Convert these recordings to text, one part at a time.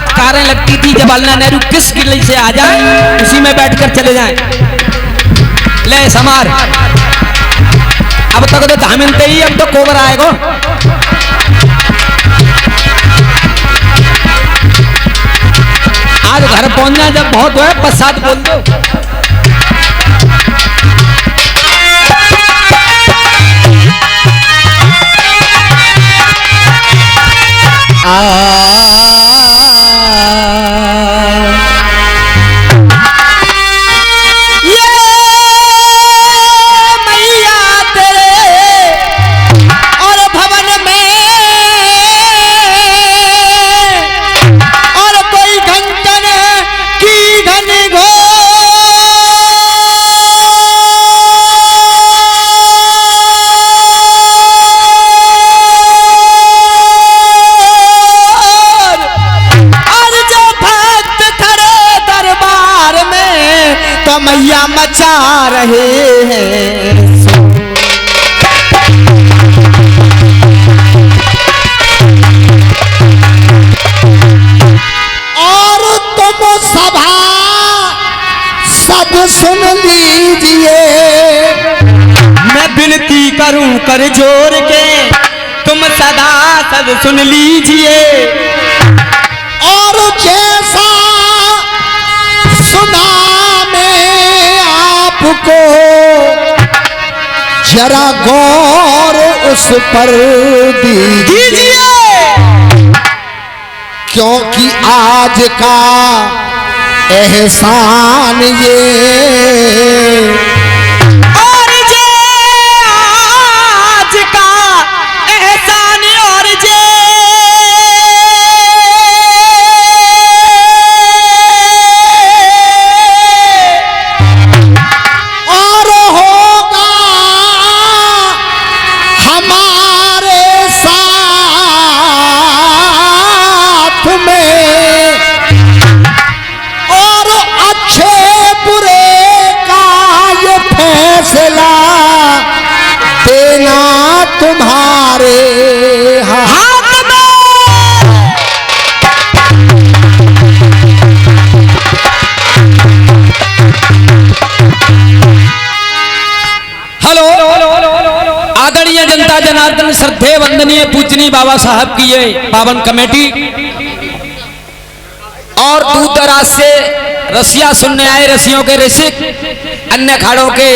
7 कारें लगती थी जवाहरलाल नेहरू किस किले से आ जाए उसी में बैठकर चले जाएं। ले समार अब तक तो धामिनते ही, अब तो कोबर आएगा। आज घर पहुंचना जब बहुत है पश्चात बोल दो। मैया मचा रहे हैं और तुम सभा सब सुन लीजिए। मैं विनती करूं कर जोर के, तुम सदा सब सुन लीजिए। और जैसा सुना आपको जरा गौर उस पर दीजिए, क्योंकि आज का एहसान ये और जे आज का एहसान और जे देना तुम्हारे हाथ में। हेलो आदरणीय जनता जनार्दन श्रद्धेय वंदनीय पूजनीय बाबा साहब की ये पावन कमेटी और दूर दराज से रसिया सुनने आए रसियों के रसिक अन्य अखाड़ों के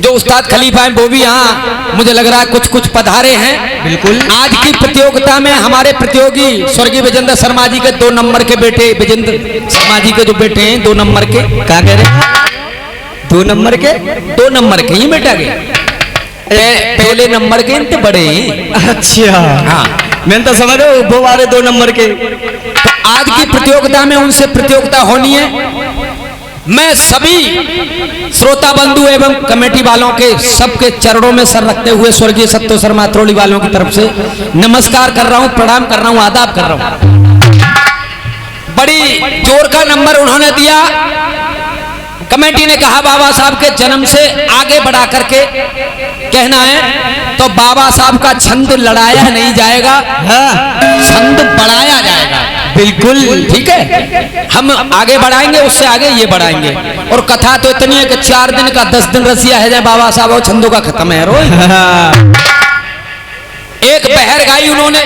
जो उस्ताद खलीफा हैं वो भी यहाँ मुझे लग रहा है कुछ पधारे हैं। बिल्कुल आज की प्रतियोगिता में हमारे प्रतियोगी स्वर्गीय विजेंद्र शर्मा जी के 2 नंबर के बेटे विजेंद्र शर्मा जी के जो बेटे हैं 2 नंबर के, क्या कह रहे हैं 2 नंबर के 2 नंबर के ही बेटा के पहले नंबर के इनते बड़े हैं। अच्छा हाँ मैंने तो समझो वो वाले 2 नंबर के। तो आज की प्रतियोगिता में उनसे प्रतियोगिता होनी है। मैं सभी श्रोता बंधु एवं कमेटी वालों के सबके चरणों में सर रखते हुए स्वर्गीय सत्तो शर्मा त्रोड़ी वालों की तरफ से नमस्कार कर रहा हूं, प्रणाम कर रहा हूं, आदाब कर रहा हूं। बड़ी जोर का नंबर उन्होंने दिया। कमेटी ने कहा बाबा साहब के जन्म से आगे बढ़ा करके कहना है तो बाबा साहब का छंद लड़ाया नहीं जाएगा, छंद बढ़ाया जाएगा। बिल्कुल ठीक है, हम आगे बढ़ाएंगे, उससे आगे ये बढ़ाएंगे। और कथा तो इतनी है कि 4 दिन का 10 दिन रसिया है जाए बाबा साहब और छंदों का खत्म है। रोज एक बहर गाई उन्होंने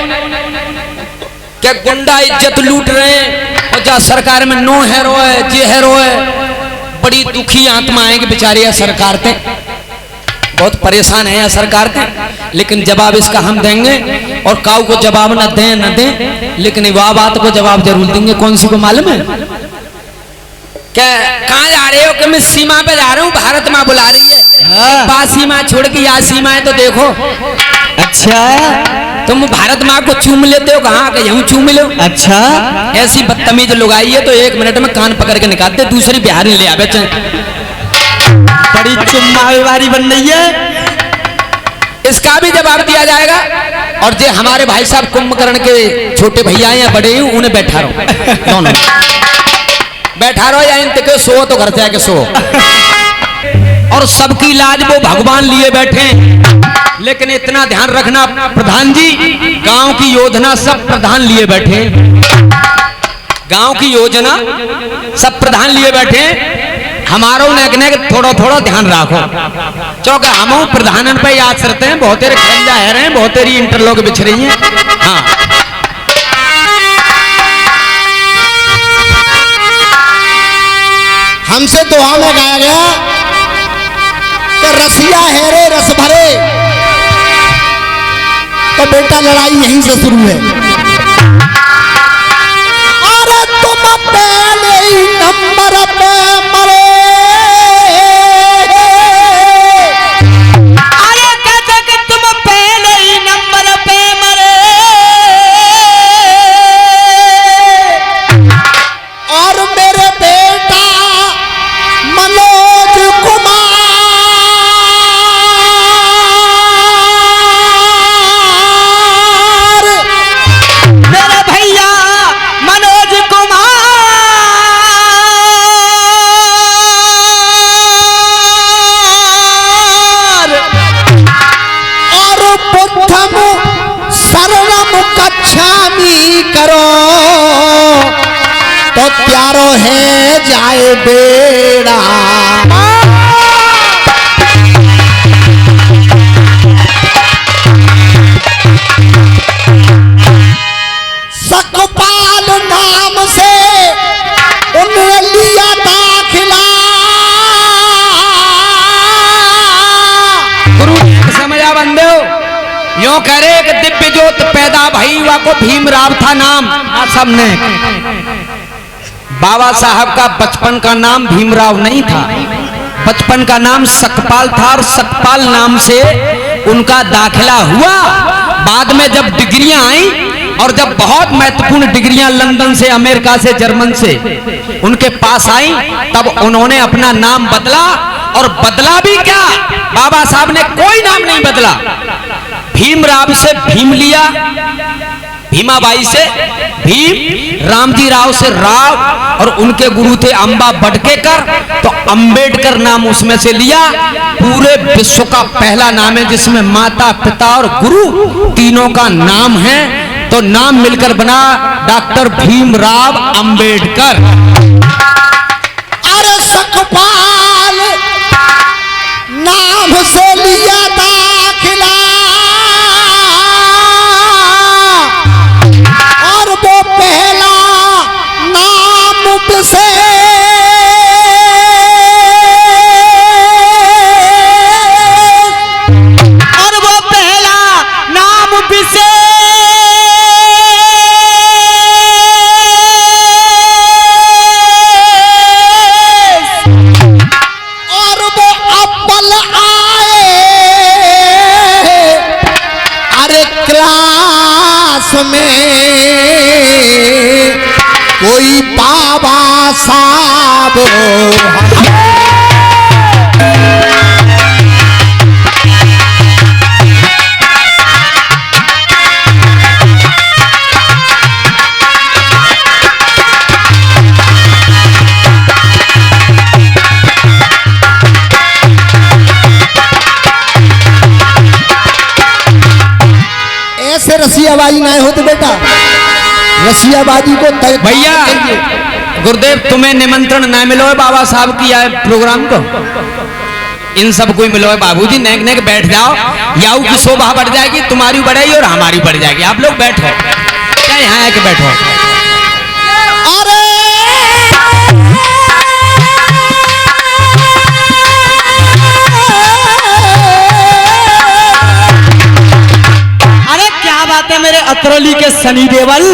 क्या गुंडा इज्जत लूट रहे हैं और जा सरकार में नो हैरो है जे हैरो है। बड़ी दुखी आत्मा है कि बेचारी सरकार थे बहुत परेशान है सरकार थे, लेकिन जवाब इसका हम देंगे और काऊ को जवाब न दें न दें, लेकिन वह बात को जवाब जरूर देंगे। कौन सी को मालूम है क्या? कहाँ जा रहे हो? कि मैं सीमा पे जा रहा हूँ, भारत माँ बुला रही है। हाँ। सीमा छोड़ के या सीमा है तो देखो। अच्छा तुम भारत माँ को चूम लेते हो, कहाँ के यूं चूम लो। अच्छा ऐसी बदतमीज लुगाई है तो 1 मिनट में कान पकड़ के निकालते, दूसरी बिहारी ले आवे। बड़ी चुम्मावेवारी बन रही है, इसका भी जवाब दिया जाएगा। और जो हमारे भाई साहब कुंभकर्ण के छोटे भैया या बड़े हैं उन्हें बैठा रहो, दोनों बैठा रहो या इनते के सो तो घर से आके सो। और सबकी लाज वो भगवान लिए बैठे, लेकिन इतना ध्यान रखना प्रधान जी, गांव की योजना सब प्रधान लिए बैठे। गांव की योजना सब प्रधान लिए बैठे हैं। हमारो ने थोड़ा थोड़ा ध्यान रखो, चौका हम प्रधानन पे याद करते हैं। बहुत तेरे खेल जा रहे हैं, बहुत तेरी इंटरलॉक बिछ रही हैं। हाँ, हमसे दोहा में गाया गया कि रसिया है रे रस भरे, तो बेटा लड़ाई यहीं से शुरू है। अरे तुम पहले ही नंबर पे मरे, अरे कहते कि तुम पहले ही नंबर पे मरे, और मेरे बेटा मनोज कुमार मेरे भैया मनोज कुमार, और बुद्धम शरणम गच्छामि करो, तो प्यारो है जाए बेड़ा। सकपाल नाम से उन्हें लिया दाखिला, गुरु समझा बंदे हो, यो करे कि दिव्य ज्योत पैदा भई वा को भीमराव था नाम। सबने बाबा साहब का बचपन का नाम भीमराव नहीं था, बचपन का नाम सकपाल था, और सकपाल नाम से उनका दाखिला हुआ। बाद में जब डिग्रियां आई, और जब बहुत महत्वपूर्ण डिग्रियां लंदन से, अमेरिका से, जर्मन से उनके पास आई, तब उन्होंने अपना नाम बदला। और बदला भी क्या, बाबा साहब ने कोई नाम नहीं बदला। भीमराव से भीम लिया, भीमाबाई से भीम, रामजी राव से राव, और उनके गुरु थे अंबा बटकेकर, तो अंबेडकर नाम उसमें से लिया। पूरे विश्व का पहला नाम है जिसमें माता, पिता और गुरु तीनों का नाम है, तो नाम मिलकर बना डॉक्टर भीमराव अंबेडकर। अरे सकपाल नाम से लिया दाखिला, और वो पहला नाम विशेष, और वो पहला नाम विशेष, और वो अव्वल आए अरे क्लास में, कोई बाबा साहब ऐसे रसियाबाजी ना हो तो बेटा, रसियाबाजी को भैया गुरुदेव तुम्हें निमंत्रण ना मिलो है बाबा साहब की आए प्रोग्राम को, इन सब को मिलो है बाबूजी। नेक नेक बैठ जाओ, याऊ की शोभा बढ़ जाएगी, तुम्हारी बढ़ेगी और हमारी बढ़ जाएगी। आप लोग बैठो, क्या यहाँ आके बैठो। अरे अरे क्या बात है मेरे अतरौली के सनी देवल।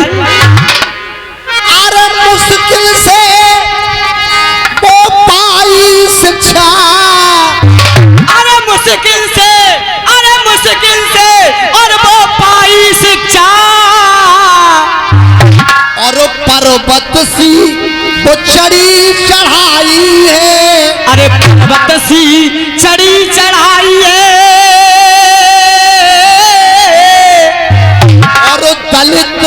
अरे मुश्किल से वो पाई शिक्षा, अरे मुश्किल से, अरे मुश्किल से, और वो पाई शिक्षा, और पर्वत सी वो चढ़ी चढ़ाई है, अरे पर्वत सी चढ़ी चढ़ाई है, और दलित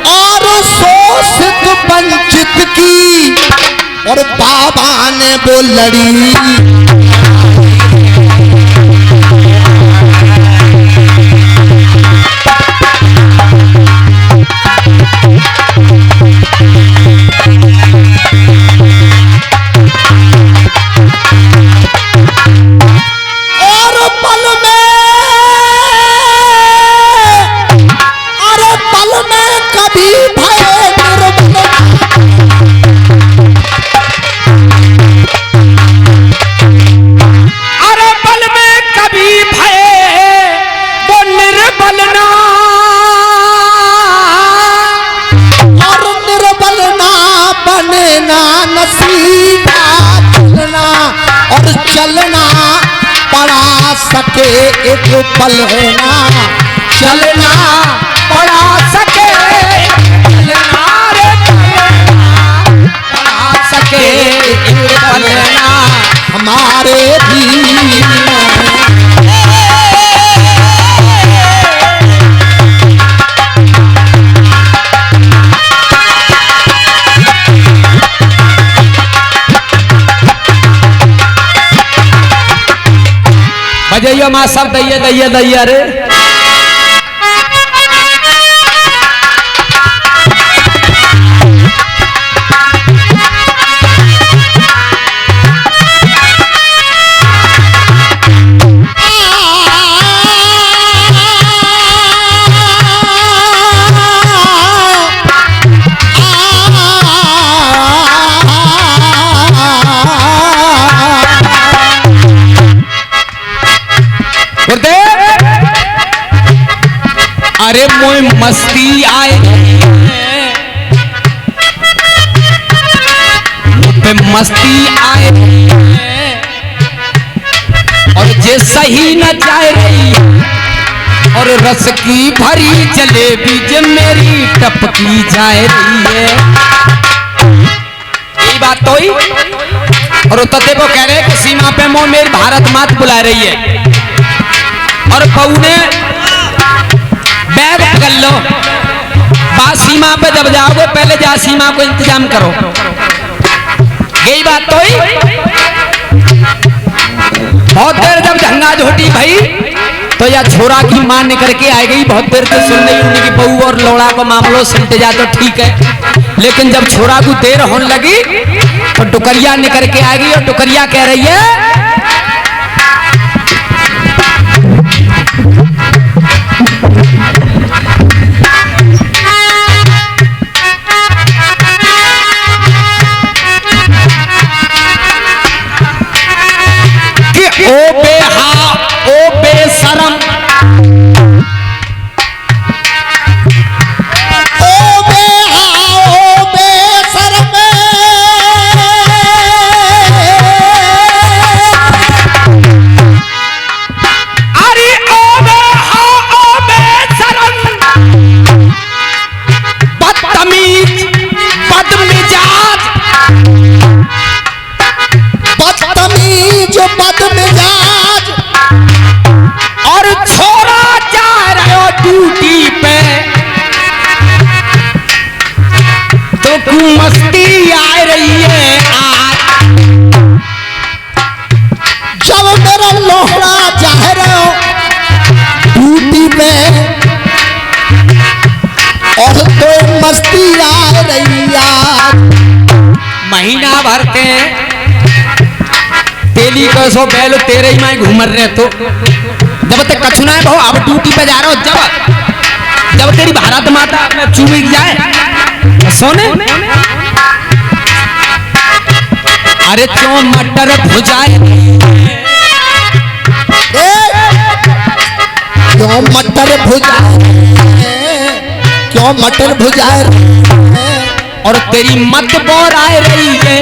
और शोषित वंचित की, और बाबा ने वो लड़ी। चलना पड़ा सके एक पल ना, चलना पड़ा सके, चलना रे पड़ा सके एक पल ना हमारे भी बजाइयो माँ सब दैया दैया दैया रे। अरे मोय मस्ती आए पे मस्ती आए और जे सही न जाए रही और रस की भरी जलेबी जे मेरी टपकी जाए रही है। यही बात तो ही और तते को कह रहे कि सीमा पे मोह मेरी भारत मात बुला रही है और बहू ने बैग पकड़ लो, बात सीमा पे जब जाओगे पहले जा सीमा को इंतजाम करो। यही बात तो ही बहुत देर जब झंगा झोटी भाई तो या छोरा की मां निकल के आ गई, बहुत देर से सुन रही उनकी बहू और लौड़ा को मामलों सिमट जा तो ठीक है, लेकिन जब छोरा को देर होने लगी तो टुकरिया निकल के आ गई और टुकरिया कह रही है ओ बेहा ओ बेशरम, ओ बेहा ओ बेशरम, अरे ओ बेहा ओ बेशरम, बदतमीज बदमिजाज, बदतमीज बदमिजाज और छोरा जा रहे हो ड्यूटी पे तो क्यों मस्ती आ रही है आज। जब मेरा लोहड़ा जा रहे हो ड्यूटी पे और तो मस्ती आ रही आज। महीना भरते हैं तेली को सो बैल तेरे ही में घूम रहे तो जब तक कछुना है बहु अब ड्यूटी पे जा रहे हो जब तेरी भारत माता में चूमी जाए सोने। अरे क्यों मटर भुजाए, क्यों मटर भुजाए, क्यों मटर भुजाए और तेरी मत बोर आए रही है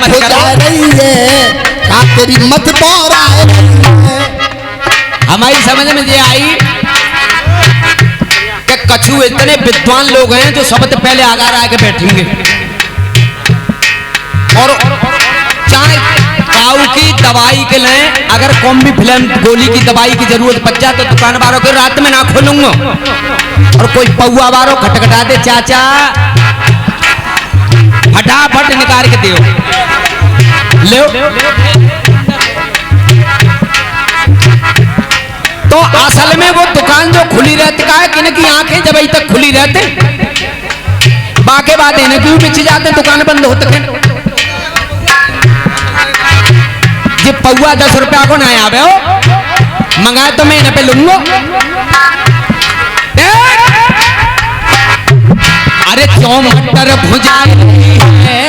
भुजा रही है, का तेरी मत बोर आए रही है। हमारी समझ में ये आई कि कछु इतने विद्वान लोग हैं जो सबसे पहले आगार आके बैठेंगे और चाहे काऊ की दवाई के लिए अगर कॉम्बी फिल्म गोली की दवाई की जरूरत पड़ जाए तो दुकान वालों को रात में ना खोलूंगा और कोई पौआ वालों खटखटा दे चाचा फटाफट निकाल के दो ले। तो असल में वो दुकान जो खुली रहती का है कि इनकी आंखें जब अभी तक खुली रहते बाकी बात है क्यों पीछे जाते दुकान बंद होते हैं। ये पौआ 10 रुपया को ना आवे हो मंगाए तो मैं इन्हें पे लूंगा। अरे क्यों मटर भुजाए है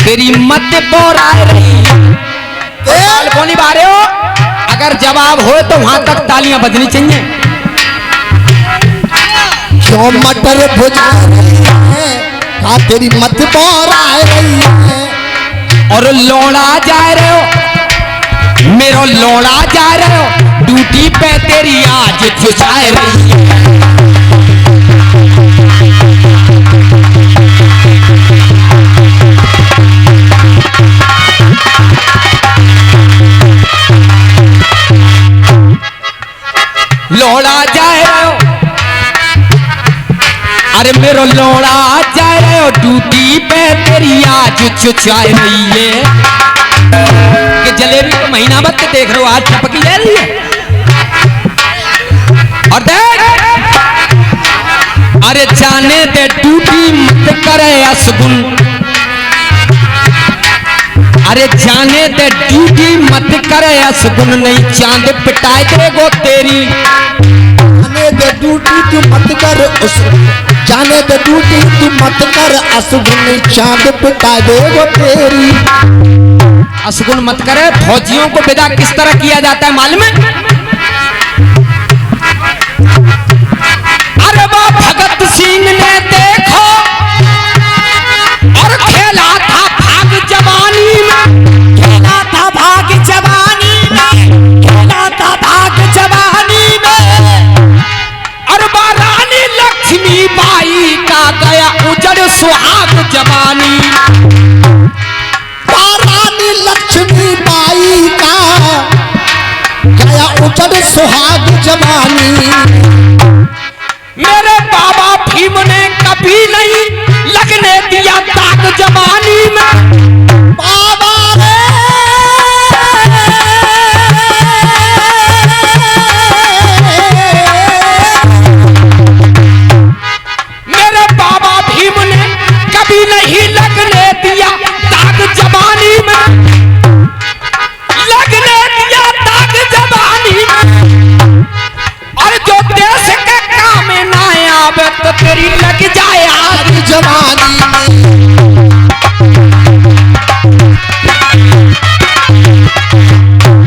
तेरी मत बोर आ रही है कौन बारे हो। अगर जवाब हो तो वहां तक तालियां बजनी चाहिए। क्यों मटर भुजा रही है, का तेरी मत बोर आ रही है और लौड़ा जा रहे हो, मेरो लौड़ा जा रहे हो, ड्यूटी पे तेरी आज चुचाए रही है। लौड़ा जा रहे हो, अरे मेरो लौड़ा जा रहे हो, ड्यूटी पे तेरी आज चुचाए रही है। कि जलेबी को महीना भर देख रहे हो, आज टपकी ले रही है। और देख, अरे जाने दे ड्यूटी मत करे असगुन, अरे जाने दे ड्यूटी मत करे असगुन, नहीं चांद पिटाए देगो तेरी। जाने दे ड्यूटी तू मत कर उस, जाने दे ड्यूटी तू मत कर असगुन, नहीं चांद पिटाए देगो तेरी। असगुन मत करे। फौजियों को विदा किस तरह किया जाता है मालूम है? अरे वो भगत सिंह ने देखो और खेला था भाग जवानी में, खेला था भाग जवानी में, खेला था भाग जवानी में। और वो रानी लक्ष्मी बाई का गया उजड़ सुहाग जवानी। रानी लक्ष्मी बाई का गया उजड़ सुहाग जवानी। मेरे बाबा भीम ने कभी नहीं लगने दिया दाग जवानी में। बाबा रे मेरे बाबा भीम ने कभी नहीं लगने दिया दाग जवानी में, लगने दिया दाग जवानी में। और जो देश के काम में ना आवे तो तेरी लग जाए आग जवानी में।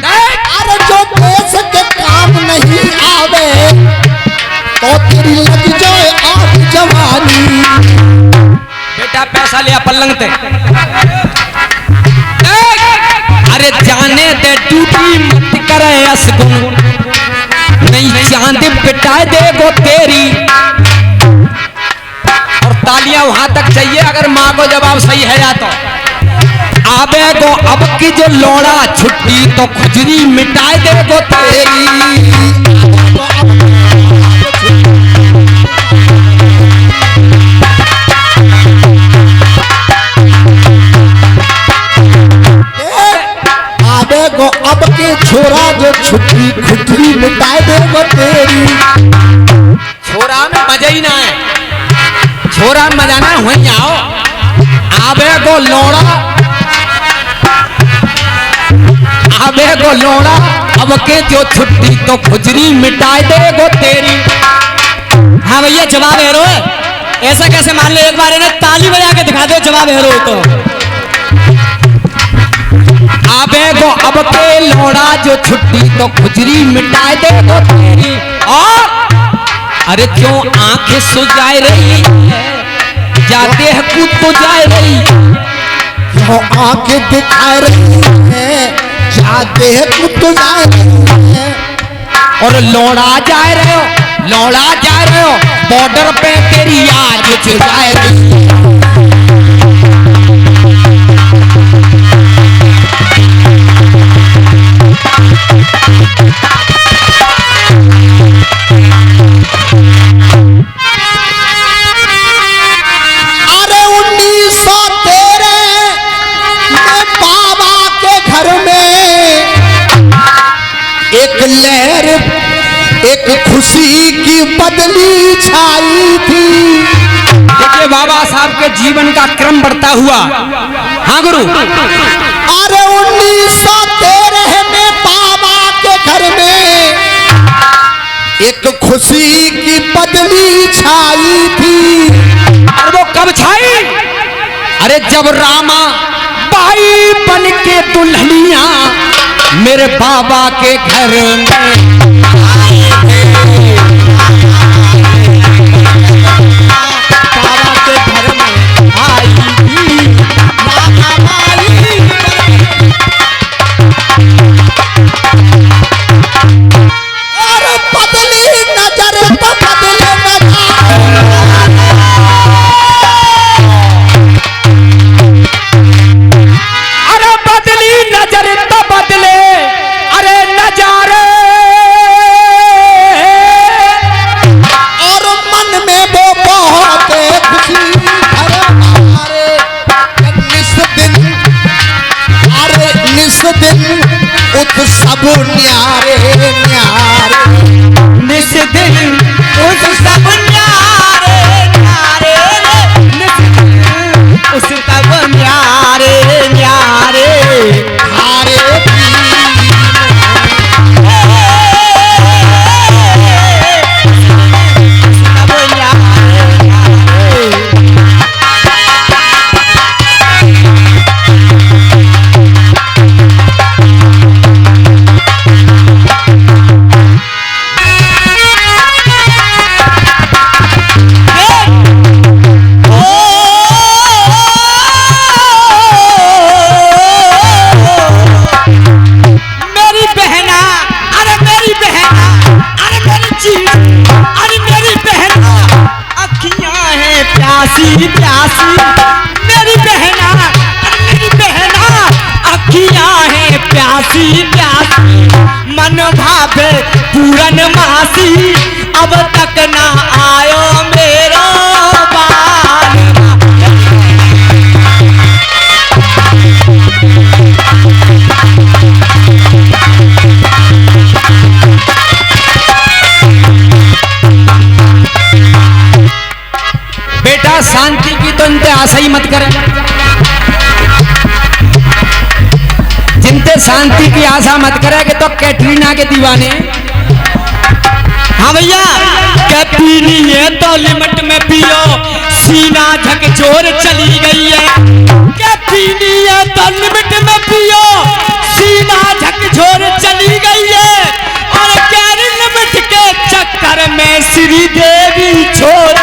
अरे जो देश के काम नहीं आवे तो तेरी लग जाए आग जवानी। बेटा पैसा लिया पलंग ते। अरे जाने दे ड्यूटी मत करे असगुन, नहीं चांद पिटाए देगो तेरी। और तालियां वहां तक चाहिए अगर माँ को जवाब सही है या तो। आबे गो अब की जो लौड़ा छुट्टी तो खुजरी मिटाए देगो तेरी। आबे गो अब के छोरा जो छुट्टी खुजरी मिटाए देगो तेरी। छोरा में मजा ही ना है, छोरा में मजा ना वहीं आओ। आबे गो लौड़ा, आबे गो लौड़ा अब के जो छुट्टी तो खुजरी मिटाए देगो तेरी। हाँ भैया जवाब है रो, ऐसा कैसे मान लो? एक बार इन्हें ताली बजा के दिखा दो जवाब है रो तो। आबे गो अब के लौड़ा जो छुट्टी तो खुजरी मिटाए देगो तेरी। और अरे क्यों आंखें सुजाए रही है, जाते हैं कूद तो जाए रही। जो आंखें दिखा रही है, जाते हैं कूद तो जाए रही है। और लौड़ा जा रहे हो, लौड़ा जा रहे हो, बॉर्डर पे तेरी आज चुराए रही है। अरे 1913 में बाबा के घर में एक लहर, एक खुशी की बदली छाई थी। देखिए बाबा साहब के जीवन का क्रम बढ़ता हुआ। हाँ गुरु। अरे 1913 में बाबा के घर में एक खुशी की बदली छाई थी। और वो कब छाई? अरे जब रामा बाई बन के दुल्हनिया मेरे बाबा के घर में आए थे। बाबा के घर में आई थी रामा बाई। प्यासी मेरी बहना अखियां है प्यासी प्यासी मन भावे पूरन मासी अब तक ना आयो मेरो बाल। बेटा शांति की तो इनते आशा ही मत करें, जिनते शांति की आशा मत करेंगे तो कैटरीना के दीवाने। हाँ भैया क्या पीनी है तो लिमिट में पियो सीना झकझोर चली गई है। क्या पीनी है तो लिमिट में पियो सीना झकझोर चली गई है। और क्या लिमिट के चक्कर में श्री देवी छोड़।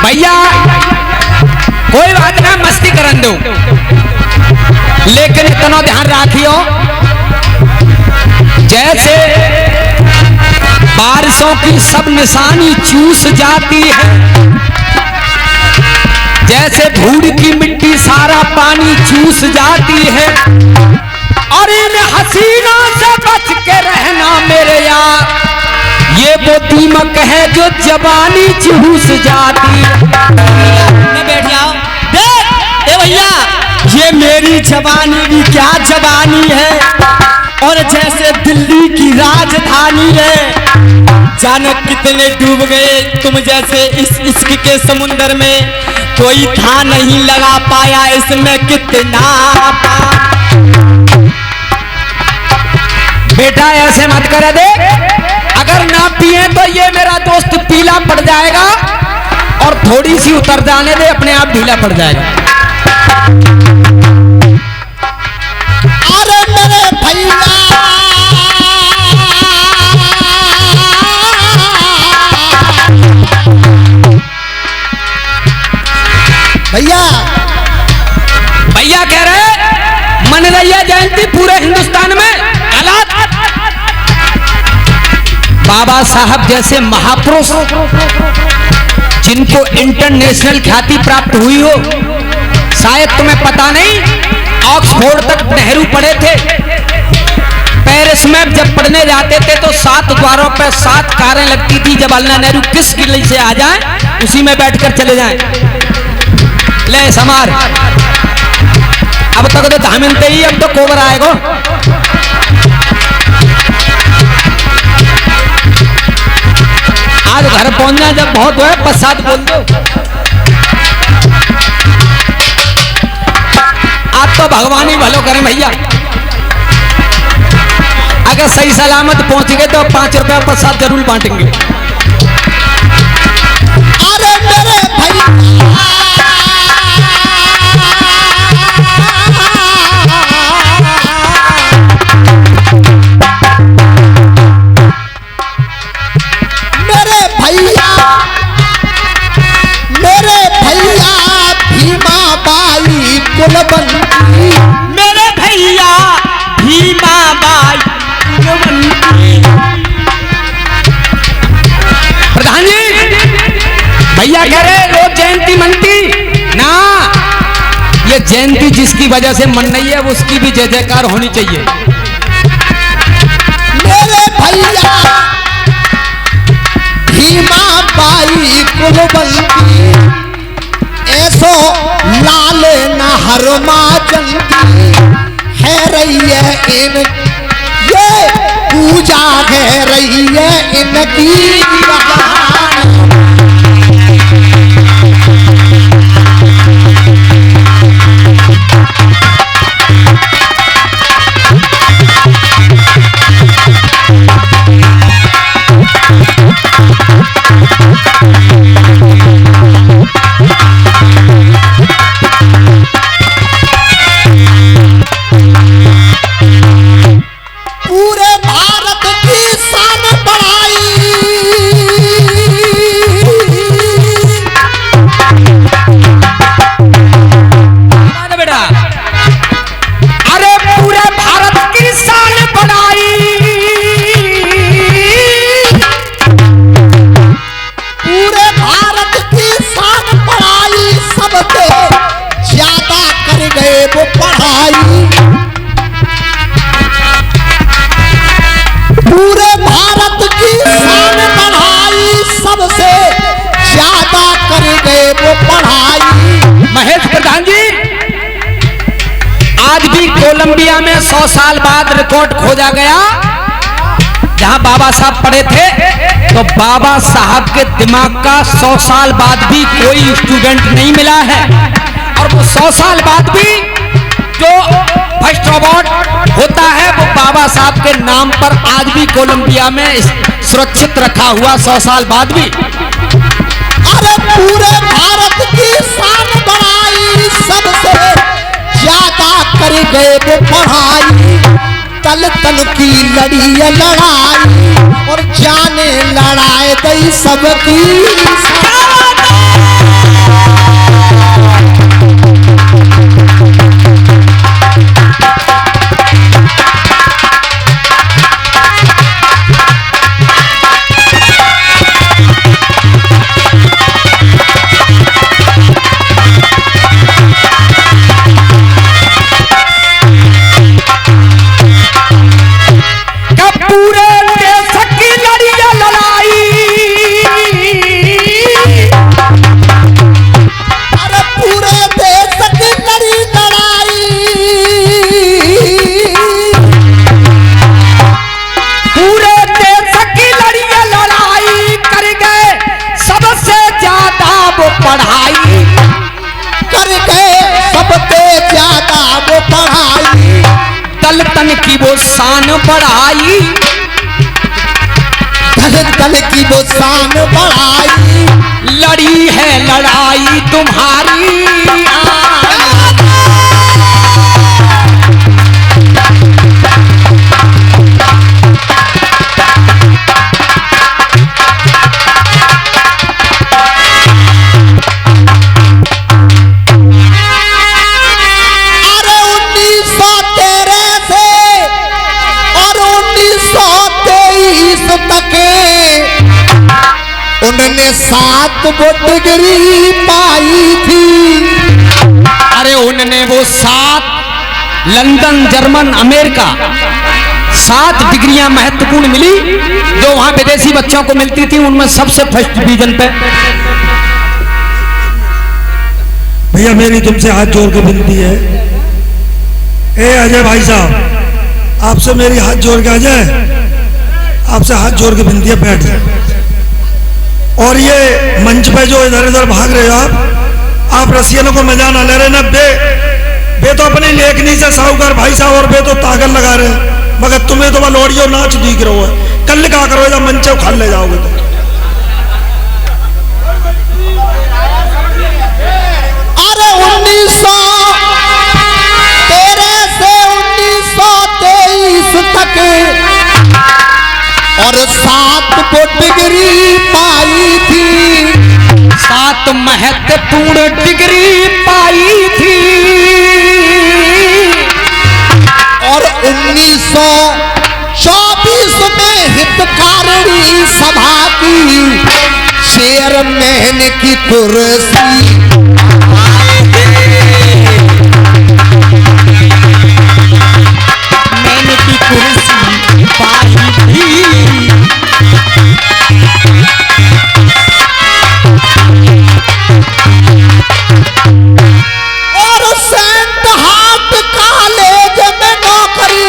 भैया कोई बात ना मस्ती करन दो, लेकिन इतना ध्यान रखियो जैसे बारिशों की सब निशानी चूस जाती है, जैसे धूड़ की मिट्टी सारा पानी चूस जाती है। और इन हसीनों से बच के रहना मेरे यार, ये वो दीमक है जो जवानी चूस जाती है। बैठ जाओ देख ए भैया ये मेरी जवानी भी क्या जवानी है। और जैसे दिल्ली की राजधानी है जाने कितने डूब गए तुम जैसे इस इश्क के समुंदर में, कोई था नहीं लगा पाया इसमें कितना। बेटा ऐसे मत कर दे, अगर ना पिए तो ये मेरा दोस्त पीला पड़ जाएगा और थोड़ी सी उतर जाने दे अपने आप ढीला पड़ जाएगा। अरे मेरे भैया भैया भैया कह रहे मन रैया जयंती पूरे हिंदुस्तान में हालात। बाबा साहब जैसे महापुरुष जिनको इंटरनेशनल ख्याति प्राप्त हुई हो, शायद तुम्हें पता नहीं, ऑक्सफोर्ड तक नेहरू पढ़े थे। पेरिस में जब पढ़ने जाते थे तो 7 द्वारों पर 7 कारें लगती थी, जवाहरलाल नेहरू किस किले से आ जाए उसी में बैठकर चले जाएं। ले समार अब तक तो धामिनते ही, अब तो कोबर आएगा। आज घर पहुंचना जब बहुत हुआ पश्चात बोल दो। आज तो भगवान ही भलो करें भैया, अगर सही सलामत पहुंच गए तो 5 रुपया प्रसाद जरूर बांटेंगे। अरे मेरे भैया भीमा बाई कुलवंती, मेरे भैया भीमा बाई कुलवंती। प्रधान जी भैया कह रहे रोज जयंती मनती ना, ये जयंती जिसकी वजह से मन रही है उसकी भी जय जयकार होनी चाहिए। मेरे भैया भीमा बाई कुलवंती, ऐसो लाल नहर माजंती है रही है इन, ये पूजा है रही है इनकी। पूरे भारत की शान बढ़ाई कोलंबिया में 100 साल बाद रिकॉर्ड खोजा गया, जहां बाबा साहब पढ़े थे, तो बाबा साहब के दिमाग का 100 साल बाद भी कोई स्टूडेंट नहीं मिला है। और वो 100 साल बाद भी जो फर्स्ट अवार्ड होता है वो बाबा साहब के नाम पर आज भी कोलंबिया में सुरक्षित रखा हुआ 100 साल बाद भी। अरे पूरे भारत की शान बढ़ाई, सबसे ज्यादा कर गए वो पढ़ाई, तल तन की लड़ी लड़ाई और जाने लड़ाए गई सबकी। की वो शान बढ़ाई, दल की वो शान बढ़ाई, लड़ी है लड़ाई तुम्हारी। उन्होंने 7 वो डिग्री पाई थी। अरे उन्होंने वो 7 लंदन, जर्मन, अमेरिका 7 डिग्रियां महत्वपूर्ण मिली जो वहां विदेशी बच्चों को मिलती थी, उनमें सबसे फर्स्ट डिवीजन पे। भैया मेरी तुमसे हाथ जोड़ के विनती है, ए अजय भाई साहब, आपसे मेरी हाथ जोड़ के, अजय आपसे हाथ जोड़ के विनती है, बैठ जाए। और ये मंच पे जो इधर उधर भाग रहे हो आप रसियनों को मजा ना ले रहे ना, बे तो अपनी लेखनी से साहूकार भाई साहब और बे तो ताकत लगा रहे, मगर तुम्हें तो वह लोड़ियो नाच दिख रहा है। कल क्या करो जब मंच खाल ले जाओगे तो। अरे 1913 से 1923 तक और 7 वो डिग्री पाई थी, 7 महत्वपूर्ण डिग्री पाई थी। और 1924 में हितकारिणी सभा की चेयरमैन की कुर्सी मैंने की कुर्सी पाई थी। और सेंट हार्ट कॉलेज में नौकरी,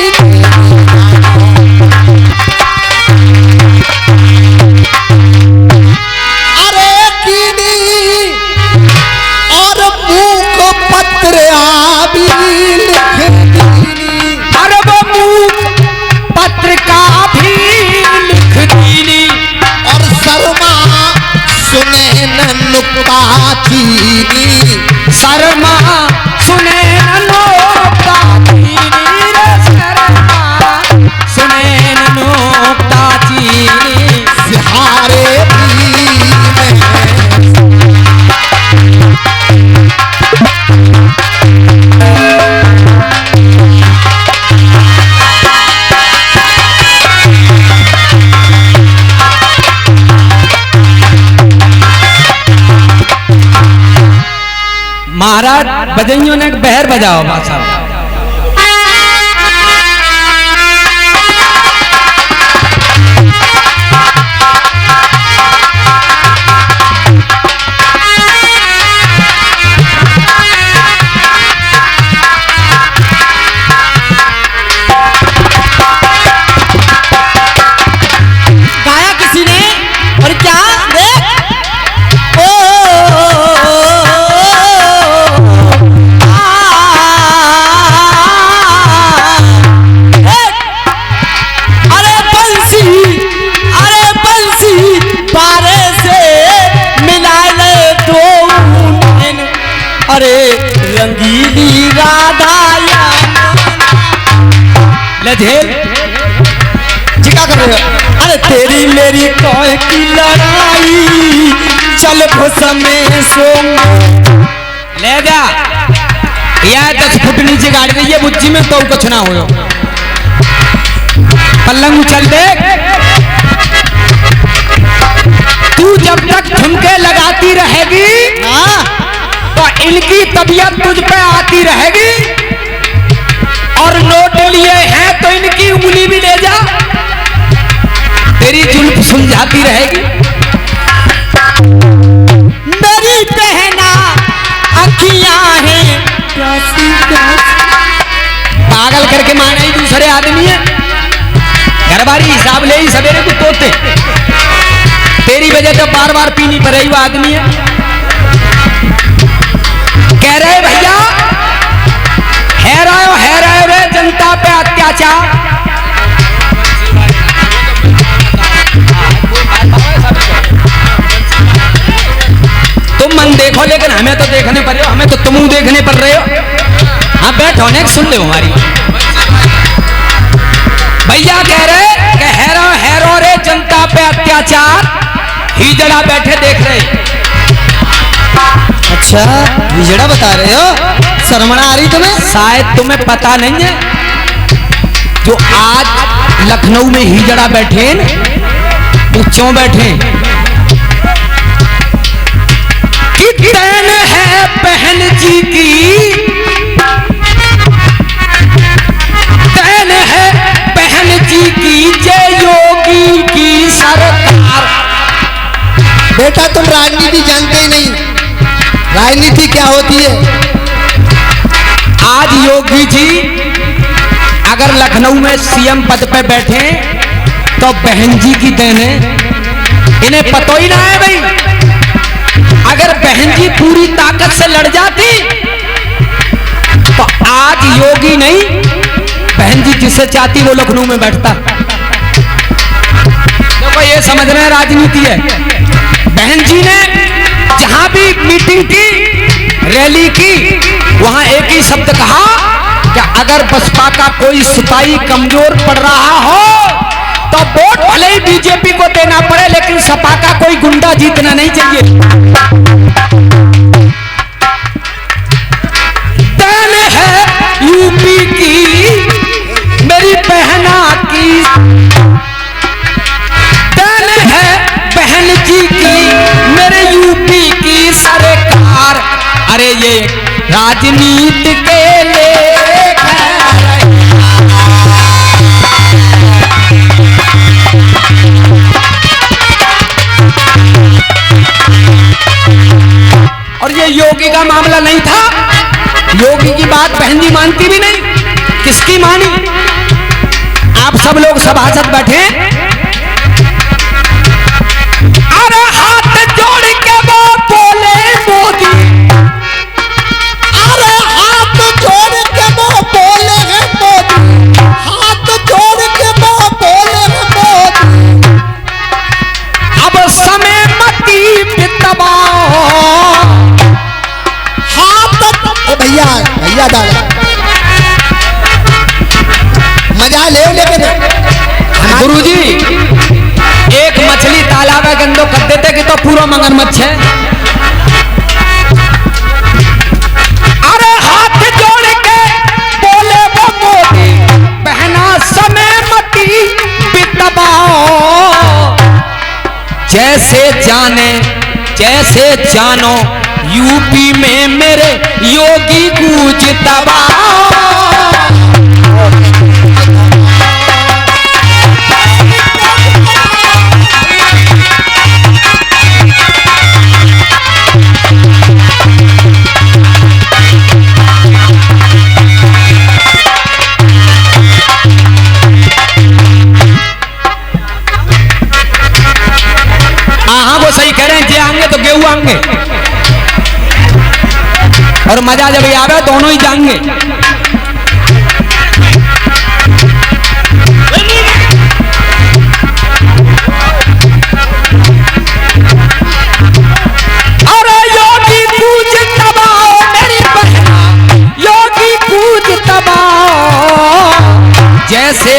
अरे कीनी और मूक पत्र भी लिख दीनी, अरे वो मूक पत्र का भी लिख दीनी। और शर्मा सुने न नुक्ता चीनी, शर्मा सुने न नोक्ता चीनी रे, शर्मा सुने न नोक्ता चीनी। सिहारे भी महाराज बजइयों ने बहर बजाओ बादशाह। ले झेल जी क्या कर रहे हो? अरे तेरी मेरी कौन की लड़ाई, चल भुस में सो ले जा। यह 10 फुट नीचे गाड़ रही है बुच्ची में तो कुछ ना हो। पल्लंग उछल दे। तू जब तक ठुमके लगाती रहेगी तो इनकी तबीयत तुझ पे आती रहेगी, और नोट लिए हैं तो इनकी उंगली भी ले जा, तेरी जुल्फ सुलझाती रहेगी। मेरी बहना अखियां हैं पागल करके माने ही दूसरे आदमी है। घरबारी हिसाब ले ही सवेरे को तोते, तेरी वजह तो बार बार पीनी पड़े वो आदमी है। कह रहे भैया है रहे रे जनता पे अत्याचार। तुम मन देखो लेकिन हमें तो देखने पर रहे हो, हमें तो तुम देखने पर रहे हो। हाँ बैठो ने सुन ले हमारी। भैया कह रहे कि हैरो रे जनता पे अत्याचार, हिजड़ा बैठे देख रहे। अच्छा हिजड़ा बता रहे हो? शर्मना आ रही तुम्हें? शायद तुम्हें पता नहीं है, जो आज लखनऊ में हिजड़ा बैठे वो क्यों बैठे? कि देन है बहन जी की, देन है बहन जी की जय योगी की सरकार। बेटा तुम राजनीति जानते ही नहीं, राजनीति क्या होती है। आज योगी जी अगर लखनऊ में सीएम पद पे बैठे तो बहन जी की देन है, इन्हें पता ही ना है भाई। अगर बहन जी पूरी ताकत से लड़ जाती तो आज योगी नहीं, बहन जी जिसे चाहती वो लखनऊ में बैठता। देखो ये समझ रहे हैं राजनीति है। बहन जी ने जहां भी मीटिंग की, रैली की, वहां एक ही शब्द कहा कि अगर बसपा का कोई सिपाही कमजोर पड़ रहा हो तो वोट भले ही बीजेपी को देना पड़े, लेकिन सपा का कोई गुंडा जीतना नहीं चाहिए। देन है यूपी की मेरी बहना की, देन है बहन जी की मेरे यूपी की सरकार। अरे ये राजनीति के लेख और ये योगी का मामला नहीं था। योगी की बात बहन जी मानती भी नहीं, किसकी मानी? आप सब लोग सभासद बैठे, अरे हाथ जोड़ के वो बोले मोदी, अरे हाथ जोड़ के वो बोले हैं मोदी, हाथ जोड़ के वो बोले हैं मोदी। अब समय मती बितवाओ। भैया भैया दादा मजा ले लेकिन गुरुजी एक मछली तालाब के अंदर कर देते कि तो पूरा मगरमच्छ है। अरे हाथ जोड़ के बोले वो मोदी, बहना समय मती बितवाओ। जैसे जानो यूपी में मेरे योगी गूंज दबाओ। हाँ वो सही कह रहे हैं, जे आएंगे तो गेहूं आएंगे, और मजा जब ये आवे दोनों ही जाएंगे। अरे योगी पूज दबाओ मेरी बहना, योगी पूज दबाओ। जैसे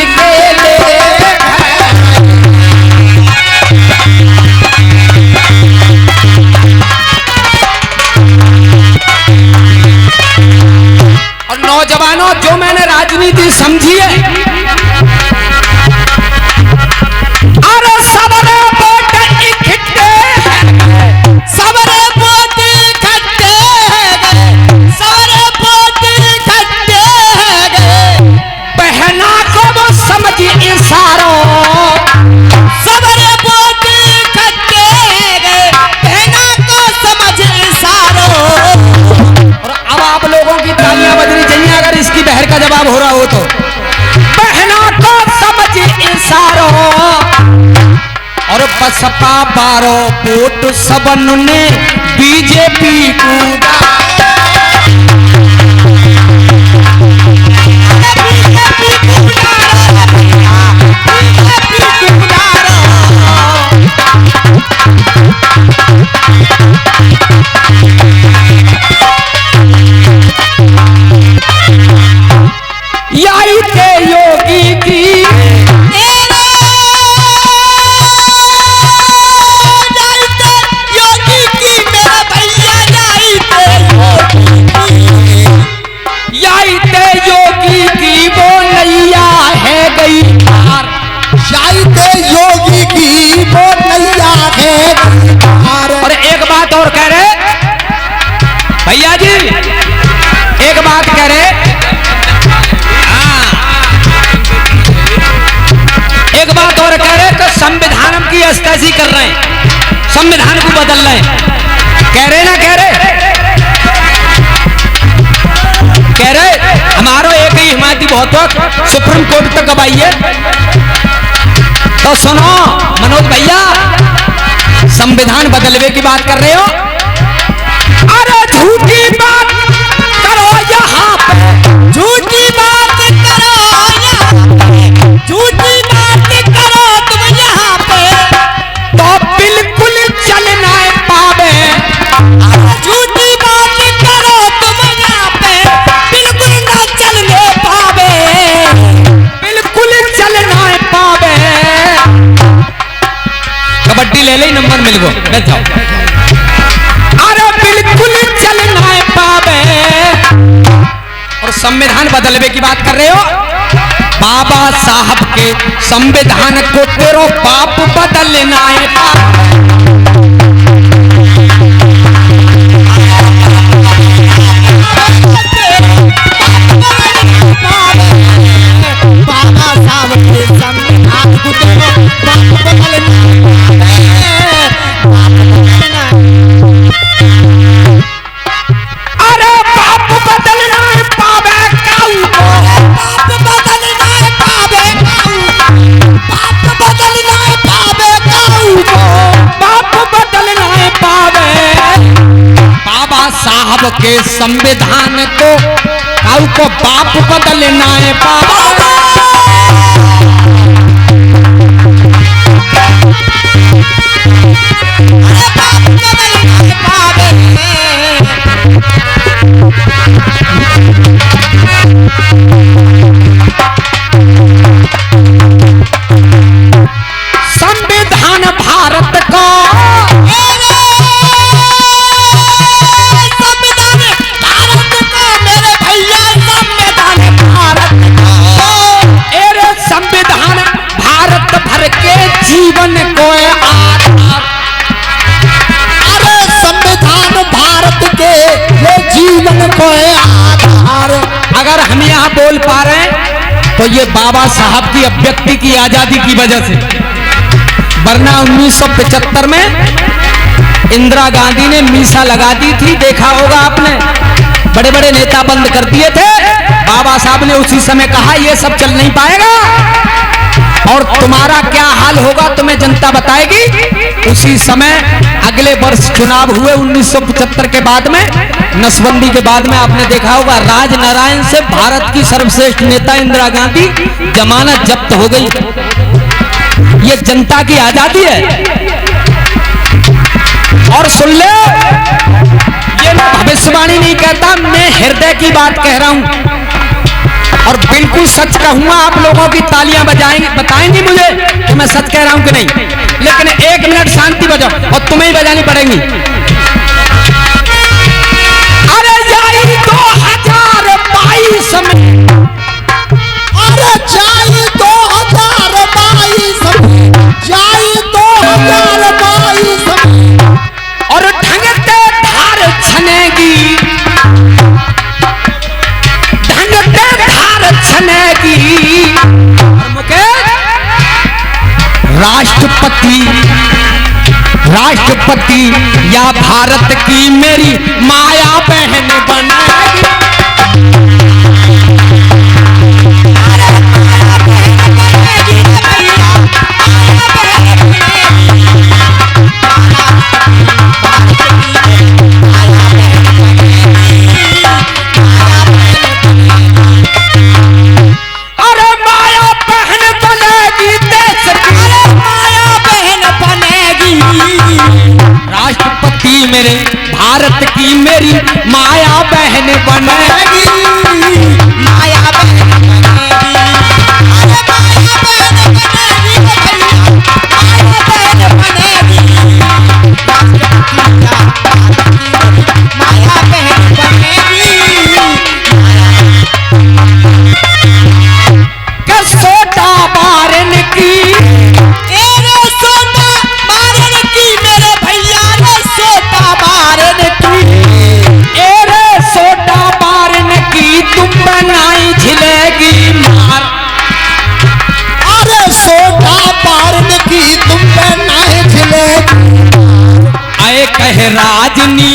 के लेख और नौजवानों, जो मैंने राजनीति समझी है, अरे सबरे वोट इकट्ठे हैं, सबरे वोट इकट्ठे हैं, सबरे वोट इकट्ठे हैं, पहना को वो समझ इशारों, सबरे वोट इकट्ठे हैं, पहना को समझ इशारों। और अब आप लोगों की तालियां बजनी चाहिए अगर इसकी बहर का जवाब हो रहा हो तो। पहना को समझ इशारों और बसपा 12 वोट सबन ने बीजेपी कूदा। यही थे योगी की योगी की वो नैया है गई पार। शायद योगी की वो नैया है पार। और एक बात और कह रहे भैया जी, एक बात कह रहे, एक बात और कह रहे कि संविधान की अस्तासी कर रहे हैं, संविधान को बदल रहे हैं। कह रहे ना, कह रहे हमारो एक ही हिमायती बहुत वक्त सुप्रीम कोर्ट तक अब आई है। तो सुनो मनोज भैया, संविधान बदलवे की बात कर रहे हो, अरे झूठी बात करो यहाँ पे, झूठी बात करो यहाँ पे, झूठी बात करो तुम यहाँ पे तो बिल्कुल चल ना पावे। झूठी बात करो तुम यहाँ पे बिल्कुल ना चलने पावे, बिल्कुल चल ना पावे। कबड्डी ले ले, नंबर मिल गो, बैठ जाओ। अरे बिल्कुल चल ना पावे। और संविधान बदलवे की बात कर रहे हो, बाबा साहब के संविधान को तेरो बाप बदलना है। बाबा साहब के संविधान को तेरो बाप बदलना है। अरे बाप बदलना है पावे काऊ को, बाप बदलना है पावे काऊ, बाप बदलना है पावे काऊ को, बाप बदलना है पावे। बाबा साहब के संविधान को काऊ को बाप बदलना है पावे। संविधान भारत का, संविधान भारत का मेरे भैया, संविधान भारत का, अरे संविधान भारत भर के जीवन को आधार। अरे संविधान भारत के ये जीवन को आधार। अगर हम यहाँ बोल पा रहे हैं तो ये बाबा साहब की अभिव्यक्ति की आजादी की वजह से, वरना 1975 में इंदिरा गांधी ने मीसा लगा दी थी, देखा होगा आपने, बड़े बड़े नेता बंद कर दिए थे। बाबा साहब ने उसी समय कहा ये सब चल नहीं पाएगा और तुम्हारा क्या हाल होगा तुम्हें जनता बताएगी। उसी समय अगले वर्ष चुनाव हुए 1975 के बाद में, नसबंदी के बाद में आपने देखा होगा राजनारायण से भारत की सर्वश्रेष्ठ नेता इंदिरा गांधी जमानत जब्त हो गई। ये जनता की आजादी है। और सुन ले, ये मैं भविष्यवाणी नहीं कहता, मैं हृदय की बात कह रहा हूं। और बिल्कुल सच कहूंगा, आप लोगों की तालियां बजाएंगे, बताएंगी मुझे कि मैं सच कह रहा हूं कि नहीं। लेकिन 1 मिनट शांति बजाओ और तुम्हें ही बजानी पड़ेगी। अरे जाई 2022 में, अरे जाई 2022 में, जाई 2022 में, और ढंगते धार छनेगी, ढंगते धार छनेगी। और मुकेश राष्ट्रपति या भारत की मेरी माया बहन बनेगी। राष्ट्रपति मेरे भारत की मेरी माया बहन बनेगी, माया बहन बनेगी, अरे माया बहन बनेगी, माया बहन बनेगी, माया बहन बनेगी। कसोटा बारन की, सोटा बारन की मेरे भैया रे, सोटा बारन की, एरे सोटा बारन की तुम बनाई झिलेगी मार। अरे सोटा पारन की तुम पे नहीं झिलेगी। आए कह राजनी